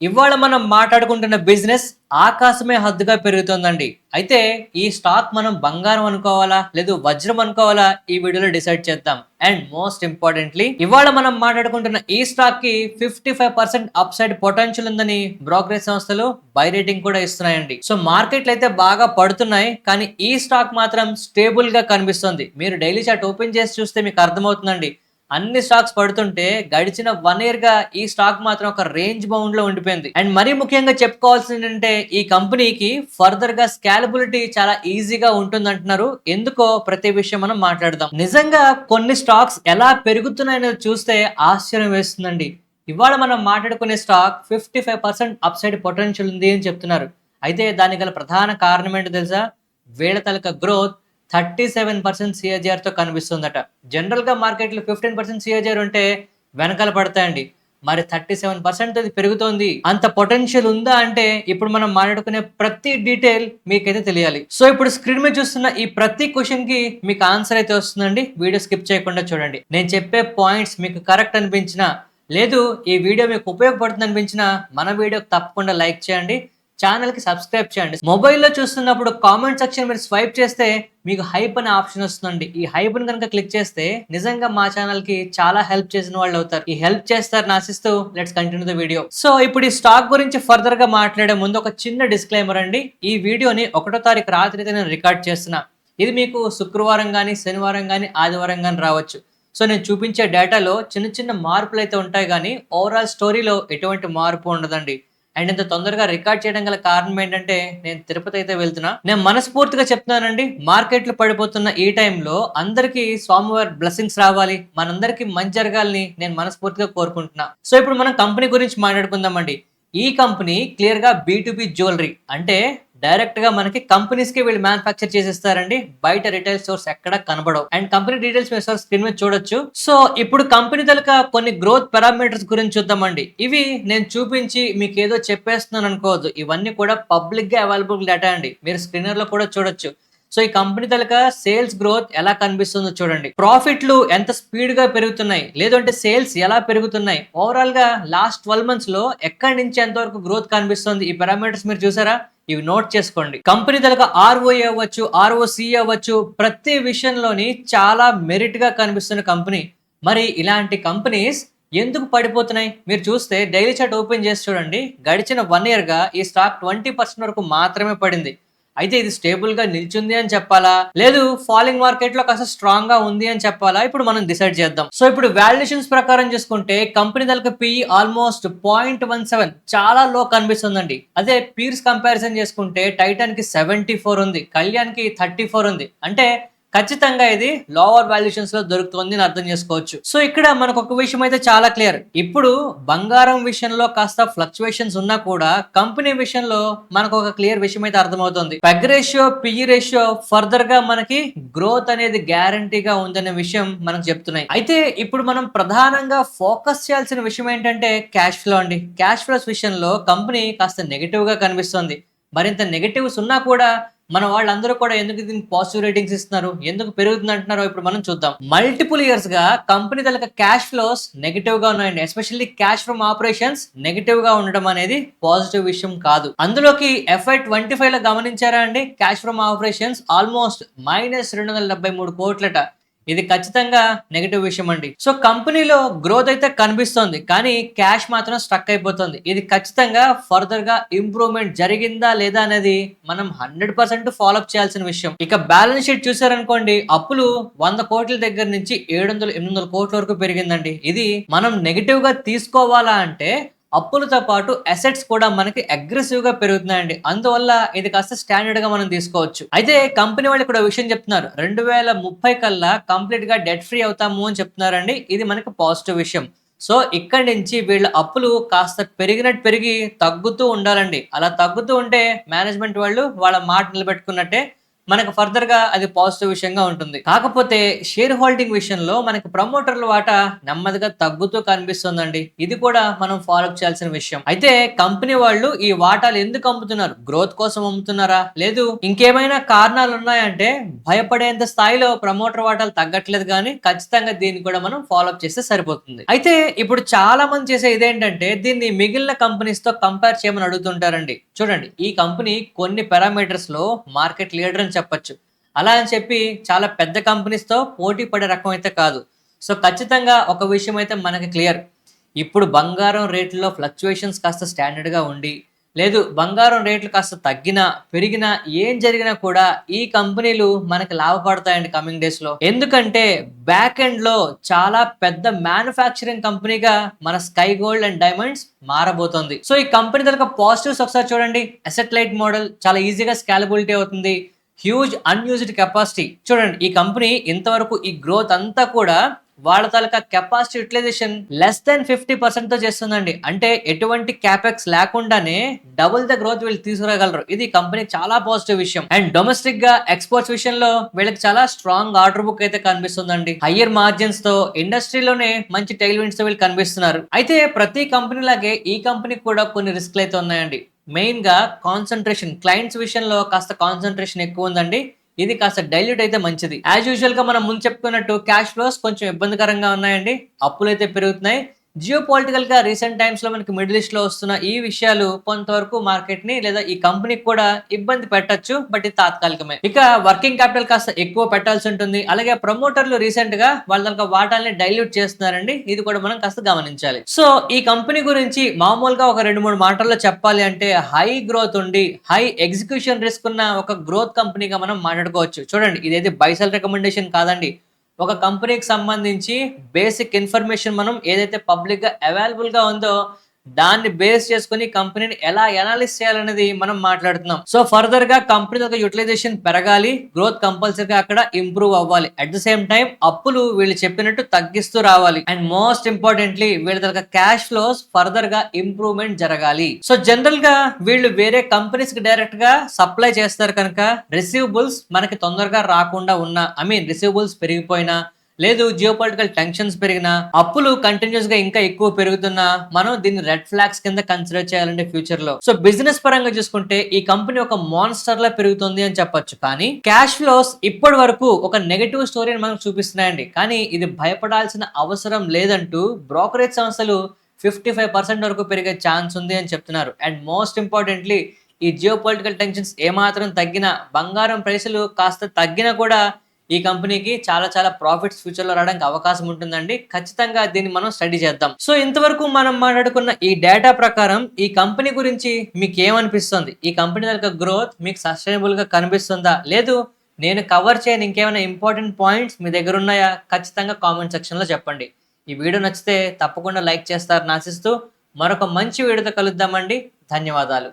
ఇవాళ మనం మాట్లాడుకుంటున్న బిజినెస్ ఆకాశమే హద్దుగా పెరుగుతుందండి. అయితే ఈ స్టాక్ మనం బంగారం అనుకోవాలా? లేదు వజ్రం అనుకోవాలా? ఈ వీడియోలో డిసైడ్ చేద్దాం. అండ్ మోస్ట్ ఇంపార్టెంట్‌లీ ఇవాళ మనం మాట్లాడుకుంటున్న ఈ స్టాక్‌కి 55% అప్‌సైడ్ పొటెన్షియల్ ఉందని బ్రోకరేజ్ సంస్థలు బై రేటింగ్ కూడా ఇస్తున్నాయండి. సో మార్కెట్‌లు అయితే బాగా పడుతున్నాయి. కానీ ఈ స్టాక్ మాత్రం స్టేబుల్‌గా కనిపిస్తుంది. మీరు డైలీ చార్ట్ ఓపెన్ చేసి చూస్తే మీకు అర్థమవుతుందండి. అన్ని స్టాక్స్ పడుతుంటే గడిచిన 1 ఇయర్ గా ఈ స్టాక్ మాత్రం ఒక రేంజ్ బౌండ్ లో ఉండిపోయింది. అండ్ మరీ ముఖ్యంగా చెప్పుకోవాల్సింది ఏంటంటే ఈ కంపెనీకి ఫర్దర్ గా స్కాలబిలిటీ చాలా ఈజీగా ఉంటుంది అంటున్నారు. ఎందుకో ప్రతి విషయం మనం మాట్లాడదాం. నిజంగా కొన్ని స్టాక్స్ ఎలా పెరుగుతున్నాయని చూస్తే ఆశ్చర్యం వేస్తుందండి. ఇవాళ మనం మాట్లాడుకునే స్టాక్ 55% అప్సైడ్ పొటెన్షియల్ ఉంది అని చెప్తున్నారు. అయితే దానికి గల ప్రధాన కారణం ఏంటో తెలుసా? వీళ్ళ తాలూకా గ్రోత్ 37% సిఏజిఆర్ తో కనిపిస్తుందట. జనరల్ గా మార్కెట్లో 15% సిఏజిఆర్ ఉంటే వెనకాల పడతాయండి. మరి 37% అది పెరుగుతోంది. అంత పొటెన్షియల్ ఉందా అంటే ఇప్పుడు మనం మాట్లాడుకునే ప్రతి డీటెయిల్ మీకైతే తెలియాలి. సో ఇప్పుడు స్క్రీన్ మీద చూస్తున్న ఈ ప్రతి క్వశ్చన్ కి మీకు ఆన్సర్ అయితే వస్తుందండి. వీడియో స్కిప్ చేయకుండా చూడండి. నేను చెప్పే పాయింట్స్ మీకు కరెక్ట్ అనిపించినా, లేదు ఈ వీడియో మీకు ఉపయోగపడుతుంది అనిపించినా మన వీడియోకి తప్పకుండా లైక్ చేయండి. ఛానల్ కి సబ్స్క్రైబ్ చేయండి. మొబైల్లో చూస్తున్నప్పుడు కామెంట్ సెక్షన్ మీరు స్వైప్ చేస్తే మీకు హైప్ అనే ఆప్షన్ వస్తుందండి. ఈ హైప్ ని కనుక క్లిక్ చేస్తే నిజంగా మా ఛానల్ కి చాలా హెల్ప్ చేసిన వాళ్ళు అవుతారు. ఈ హెల్ప్ చేస్తారని ఆశిస్తూ let's continue the video. So ఇప్పుడు ఈ స్టాక్ గురించి ఫర్దర్ గా మాట్లాడే ముందు ఒక చిన్న డిస్క్లైమర్ అండి. ఈ వీడియోని 1వ తారీఖు రాత్రి అయితే నేను రికార్డ్ చేస్తున్నా. ఇది మీకు శుక్రవారం కానీ, శనివారం కానీ, ఆదివారం కానీ రావచ్చు. సో నేను చూపించే డేటాలో చిన్న చిన్న మార్పులు అయితే ఉంటాయి కానీ ఓవరాల్ స్టోరీలో ఎటువంటి మార్పు ఉండదండి. అండ్ ఇంత తొందరగా రికార్డ్ చేయడం గల కారణం ఏంటంటే నేను తిరుపతి అయితే వెళ్తున్నా. నేను మనస్ఫూర్తిగా చెప్తున్నానండి, మార్కెట్లు పడిపోతున్న ఈ టైంలో అందరికీ స్వామివారి బ్లెస్సింగ్స్ రావాలి, మనందరికీ మంచి జరగాలని నేను మనస్ఫూర్తిగా కోరుకుంటున్నా. సో ఇప్పుడు మనం కంపెనీ గురించి మాట్లాడుకుందామండి. ఈ కంపెనీ క్లియర్ గా బి జ్యువెలరీ అంటే డైరెక్ట్ గా మనకి కంపెనీస్ కి వీళ్ళు మ్యానుఫ్యాక్చర్ చేసిస్తారండి. బయట రిటైల్ స్టోర్స్ ఎక్కడ కనబడవు. అండ్ కంపెనీ డీటెయిల్స్ మీరు స్క్రీన్ మీద చూడొచ్చు. సో ఇప్పుడు కంపెనీ తలక కొన్ని గ్రోత్ పారామీటర్స్ గురించి చూద్దామండి. ఇవి నేను చూపించి మీకు ఏదో చెప్పేస్తున్నాను అనుకోవద్దు. ఇవన్నీ కూడా పబ్లిక్ గా అవైలబుల్ డేటా అండి. మీరు స్క్రీనర్ లో కూడా చూడొచ్చు. సో ఈ కంపెనీ తలక సేల్స్ గ్రోత్ ఎలా కనిపిస్తుందో చూడండి. ప్రాఫిట్లు ఎంత స్పీడ్ గా పెరుగుతున్నాయి, లేదంటే సేల్స్ ఎలా పెరుగుతున్నాయి, ఓవరాల్ గా లాస్ట్ 12 months లో ఎక్కడి నుంచి ఎంత వరకు గ్రోత్ కనిపిస్తుంది, ఈ పారామీటర్స్ మీరు చూసారా? ఇవి నోట్ చేసుకోండి. కంపెనీ తలక ఆర్ఓఏ అవ్వచ్చు, ఆర్ఓసి అవ్వచ్చు, ప్రతి విషయంలోని చాలా మెరిట్ గా కనిపిస్తున్న కంపెనీ. మరి ఇలాంటి కంపెనీస్ ఎందుకు పడిపోతున్నాయి? మీరు చూస్తే డైలీ చార్ట్ ఓపెన్ చేసి చూడండి. గడిచిన 1 year గా ఈ స్టాక్ 20% వరకు మాత్రమే పడింది. అయితే ఇది స్టేబుల్ గా నిల్చుంది అని చెప్పాలా, లేదు ఫాలింగ్ మార్కెట్ లో కాస్త స్ట్రాంగ్ గా ఉంది అని చెప్పాలా? ఇప్పుడు మనం డిసైడ్ చేద్దాం. సో ఇప్పుడు వాల్యుయేషన్స్ ప్రకారం చూసుకుంటే కంపెనీ తలక పిఈ ఆల్మోస్ట్ 0.17 చాలా లో కనిపిస్తుందండి. అదే పీర్స్ కంపారిజన్ చేసుకుంటే టైటాన్ కి 74 ఉంది, కళ్యాణ్ కి 34 ఉంది. అంటే ఖచ్చితంగా ఇది లోవర్ వాల్యుయేషన్స్ లో దొరుకుతుంది అని అర్థం చేసుకోవచ్చు. సో ఇక్కడ మనకు ఒక విషయం అయితే చాలా క్లియర్. ఇప్పుడు బంగారం విషయంలో కాస్త ఫ్లక్చువేషన్స్ ఉన్నా కూడా కంపెనీ విషయంలో మనకు ఒక క్లియర్ విషయం అయితే అర్థమవుతుంది. Peg ratio, PE ratio further గా మనకి గ్రోత్ అనేది గ్యారంటీగా ఉందనే విషయం మనకు చెప్తున్నాయి. అయితే ఇప్పుడు మనం ప్రధానంగా ఫోకస్ చేయాల్సిన విషయం ఏంటంటే క్యాష్ ఫ్లో అండి. క్యాష్ ఫ్లోస్ విషయంలో కంపెనీ కాస్త నెగిటివ్ గా కనిపిస్తుంది. మరింత నెగిటివ్స్ ఉన్నా కూడా మన వాళ్ళందరూ కూడా ఎందుకు దీనికి పాజిటివ్ రేటింగ్స్ ఇస్తున్నారు, ఎందుకు పెరుగుతుంది అంటున్నారో ఇప్పుడు మనం చూద్దాం. మల్టిపుల్ ఇయర్స్ గా కంపెనీ తలక క్యాష్ ఫ్లోస్ నెగిటివ్ గా ఉన్నాయండి. Especially cash from operations negative గా ఉండడం అనేది పాజిటివ్ విషయం కాదు. అందులోకి FY25 లో గమనించారా అండి, క్యాష్ ఫ్రమ్ ఆపరేషన్స్ ఆల్మోస్ట్ -273 కోట్లట. ఇది ఖచ్చితంగా నెగిటివ్ విషయం అండి. సో కంపెనీలో గ్రోత్ అయితే కనిపిస్తోంది, కానీ క్యాష్ మాత్రం స్ట్రక్ అయిపోతుంది. ఇది ఖచ్చితంగా ఫర్దర్ గా ఇంప్రూవ్మెంట్ జరిగిందా లేదా అనేది మనం 100% ఫాలోఅప్ చేయాల్సిన విషయం. ఇక బ్యాలెన్స్ షీట్ చూసారనుకోండి, అప్పులు 100 కోట్ల దగ్గర నుంచి 700-800 కోట్ల వరకు పెరిగిందండి. ఇది మనం నెగిటివ్ గా తీసుకోవాలా అంటే అప్పులతో పాటు అసెట్స్ కూడా మనకి అగ్రెసివ్ గా పెరుగుతున్నాయండి. అందువల్ల ఇది కాస్త స్టాండర్డ్ గా మనం తీసుకోవచ్చు. అయితే కంపెనీ వాళ్ళు ఇక్కడ విషయం చెప్తున్నారు, 2030 కల్లా కంప్లీట్ గా డెట్ ఫ్రీ అవుతాము అని చెప్తున్నారండి. ఇది మనకి పాజిటివ్ విషయం. సో ఇక్కడి నుంచి వీళ్ళ అప్పులు కాస్త పెరిగినట్టు పెరిగి తగ్గుతూ ఉండాలండి. అలా తగ్గుతూ ఉంటే మేనేజ్మెంట్ వాళ్ళు వాళ్ళ మాట నిలబెట్టుకున్నట్టే. మనకు ఫర్దర్ గా అది పాజిటివ్ విషయంగా ఉంటుంది. కాకపోతే షేర్ హోల్డింగ్ విషయంలో మనకి ప్రమోటర్ల వాటా నెమ్మదిగా తగ్గుతూ కనిపిస్తుందండి. ఇది కూడా మనం ఫాలో అప్ చేయాల్సిన విషయం. అయితే కంపెనీ వాళ్ళు ఈ వాటాలు ఎందుకు అమ్ముతున్నారు? గ్రోత్ కోసం అమ్ముతున్నారా, లేదు ఇంకేమైనా కారణాలు ఉన్నాయంటే భయపడేంత స్థాయిలో ప్రమోటర్ వాటాలు తగ్గట్లేదు, కానీ ఖచ్చితంగా దీన్ని కూడా మనం ఫాలో అప్ చేస్తే సరిపోతుంది. అయితే ఇప్పుడు చాలా మంది చేసే ఇదేంటంటే దీన్ని మిగిలిన కంపెనీస్ తో కంపేర్ చేయమని అడుగుతుంటారండి. చూడండి, ఈ కంపెనీ కొన్ని పారామీటర్స్ లో మార్కెట్ లీడర్ అని చెప్పొచ్చు. అలా అని చెప్పి చాలా పెద్ద కంపెనీస్ తో పోటీ పడే రకం అయితే కాదు. సో ఖచ్చితంగా ఒక విషయం అయితే మనకి క్లియర్. ఇప్పుడు బంగారం రేట్లలో ఫ్లక్చుయేషన్స్ కాస్త స్టాండర్డ్గా ఉండి, లేదు బంగారం రేట్లు కాస్త తగ్గినా పెరిగినా ఏం జరిగినా కూడా ఈ కంపెనీలు మనకి లాభపడతాయండి కమింగ్ డేస్ లో. ఎందుకంటే బ్యాక్ ఎండ్ లో చాలా పెద్ద మ్యానుఫ్యాక్చరింగ్ కంపెనీగా మన స్కై గోల్డ్ అండ్ డైమండ్స్ మారబోతోంది. సో ఈ కంపెనీ తరగ పాజిటివ్స్ ఒకసారి చూడండి. అసెట్ లైట్ మోడల్, చాలా ఈజీగా స్కాలబిలిటీ అవుతుంది, హ్యూజ్ అన్యూజ్డ్ కెపాసిటీ. చూడండి, ఈ కంపెనీ ఇంతవరకు ఈ గ్రోత్ అంతా కూడా వాళ్ళ తాలూకా కెపాసిటీ యూటిలైజేషన్ లెస్ దాన్ 50% తో చేస్తుందండి. అంటే ఎటువంటి క్యాపెక్స్ లేకుండానే డబుల్ ద గ్రోత్ వీళ్ళు తీసుకురాగలరు. ఇది కంపెనీ చాలా పాజిటివ్ విషయం. అండ్ డొమెస్టిక్ గా ఎక్స్పోర్ట్స్ విషయంలో వీళ్ళకి చాలా స్ట్రాంగ్ ఆర్డర్ బుక్ అయితే కనిపిస్తుందండి. హయ్యర్ మార్జిన్స్ తో ఇండస్ట్రీలోనే మంచి టైల్ విండ్స్ తో వీళ్ళు కనిపిస్తున్నారు. అయితే ప్రతి కంపెనీ లాగే ఈ కంపెనీకి కూడా కొన్ని రిస్క్లు అయితే ఉన్నాయండి. మెయిన్ గా కాన్సన్ట్రేషన్, క్లయింట్స్ విషయంలో కాస్త కాన్సన్ట్రేషన్ ఎక్కువ ఉందండి. ఇది కాస్త డైల్యూట్ అయితే మంచిది. యాజ్ యూజువల్ గా మనం ముందు చెప్పుకున్నట్టు క్యాష్ ఫ్లోస్ కొంచెం ఇబ్బందికరంగా ఉన్నాయండి. అప్పులు అయితే పెరుగుతున్నాయి. జియో పొలిటికల్ గా రీసెంట్ టైమ్స్ లో మనకి మిడిల్ ఈస్ట్ లో వస్తున్న ఈ విషయాలు కొంతవరకు మార్కెట్ ని లేదా ఈ కంపెనీకి కూడా ఇబ్బంది పెట్టచ్చు. బట్ ఇది తాత్కాలికమే. ఇక వర్కింగ్ క్యాపిటల్ కాస్త ఎక్కువ పెట్టాల్సి ఉంటుంది. అలాగే ప్రమోటర్లు రీసెంట్ గా వాళ్ళ వాటాలని డైల్యూట్ చేస్తున్నారండి. ఇది కూడా మనం కాస్త గమనించాలి. సో ఈ కంపెనీ గురించి మామూలుగా ఒక 2-3 మాటల్లో చెప్పాలి అంటే హై గ్రోత్ ఉండి హై ఎగ్జిక్యూషన్ రిస్క్ ఉన్న ఒక గ్రోత్ కంపెనీగా మనం మాట్లాడుకోవచ్చు. చూడండి, ఇదైతే బైసెల్ రికమెండేషన్ కాదండి. ఒక కంపెనీకి సంబంధించి బేసిక్ ఇన్ఫర్మేషన్ మనం ఏదైతే పబ్లిక్ గా అవైలబుల్ గా ఉందో దాన్ని బేస్ చేసుకుని కంపెనీని ఎలా అనాలిసిస్ చేయాలనేది మనం మాట్లాడుతున్నాం. సో ఫర్దర్ గా కంపెనీ యొక్క యూటిలైజేషన్ పెరగాలి, గ్రోత్ కంపల్సరీగా అక్కడ ఇంప్రూవ్ అవ్వాలి. అట్ ద సేమ్ టైం అప్పులు వీళ్ళు చెప్పినట్టు తగ్గిస్తూ రావాలి. అండ్ మోస్ట్ ఇంపార్టెంట్లీ వీళ్ళ దగ్గర క్యాష్ ఫ్లోస్ ఫర్దర్ గా ఇంప్రూవ్మెంట్ జరగాలి. సో జనరల్ గా వీళ్ళు వేరే కంపెనీస్ కి డైరెక్ట్ గా సప్లై చేస్తారు కనుక రిసీవబుల్స్ మనకి తొందరగా రాకుండా ఉన్నా, రిసీవబుల్స్ పెరిగిపోయినా, లేదు జియోపొలిటికల్ టెన్షన్స్ పెరిగినా, అప్పులు కంటిన్యూస్ గా ఇంకా ఎక్కువ పెరుగుతున్నా మనం దీన్ని రెడ్ ఫ్లాగ్స్ కింద కన్సిడర్ చేయాలంటే ఫ్యూచర్ లో. సో బిజినెస్ పరంగా చూసుకుంటే ఈ కంపెనీ ఒక మాన్స్టర్ లా పెరుగుతుంది అని చెప్పొచ్చు. కానీ క్యాష్ ఫ్లోస్ ఇప్పటి వరకు ఒక నెగటివ్ స్టోరీని మనకు చూపిస్తున్నాయండి. కానీ ఇది భయపడాల్సిన అవసరం లేదంటూ బ్రోకరేజ్ సంస్థలు 55% వరకు పెరిగే ఛాన్స్ ఉంది అని చెప్తున్నారు. అండ్ మోస్ట్ ఇంపార్టెంట్లీ ఈ జియోపొలిటికల్ టెన్షన్స్ ఏమాత్రం తగ్గినా, బంగారం ప్రైసులు కాస్త తగ్గినా కూడా ఈ కంపెనీకి చాలా చాలా ప్రాఫిట్స్ ఫ్యూచర్ లో రావడానికి అవకాశం ఉంటుందండి. ఖచ్చితంగా దీన్ని మనం స్టడీ చేద్దాం. సో ఇంతవరకు మనం మాట్లాడుకున్న ఈ డేటా ప్రకారం ఈ కంపెనీ గురించి మీకు ఏమనిపిస్తుంది? ఈ కంపెనీ యొక్క గ్రోత్ మీకు సస్టైనబుల్ గా కనిపిస్తుందా, లేదు నేను కవర్ చేయని ఇంకేమైనా ఇంపార్టెంట్ పాయింట్స్ మీ దగ్గర ఉన్నాయా? ఖచ్చితంగా కామెంట్ సెక్షన్ లో చెప్పండి. ఈ వీడియో నచ్చితే తప్పకుండా లైక్ చేస్తారని ఆశిస్తూ మరొక మంచి వీడియోతో కలుద్దామండి. ధన్యవాదాలు.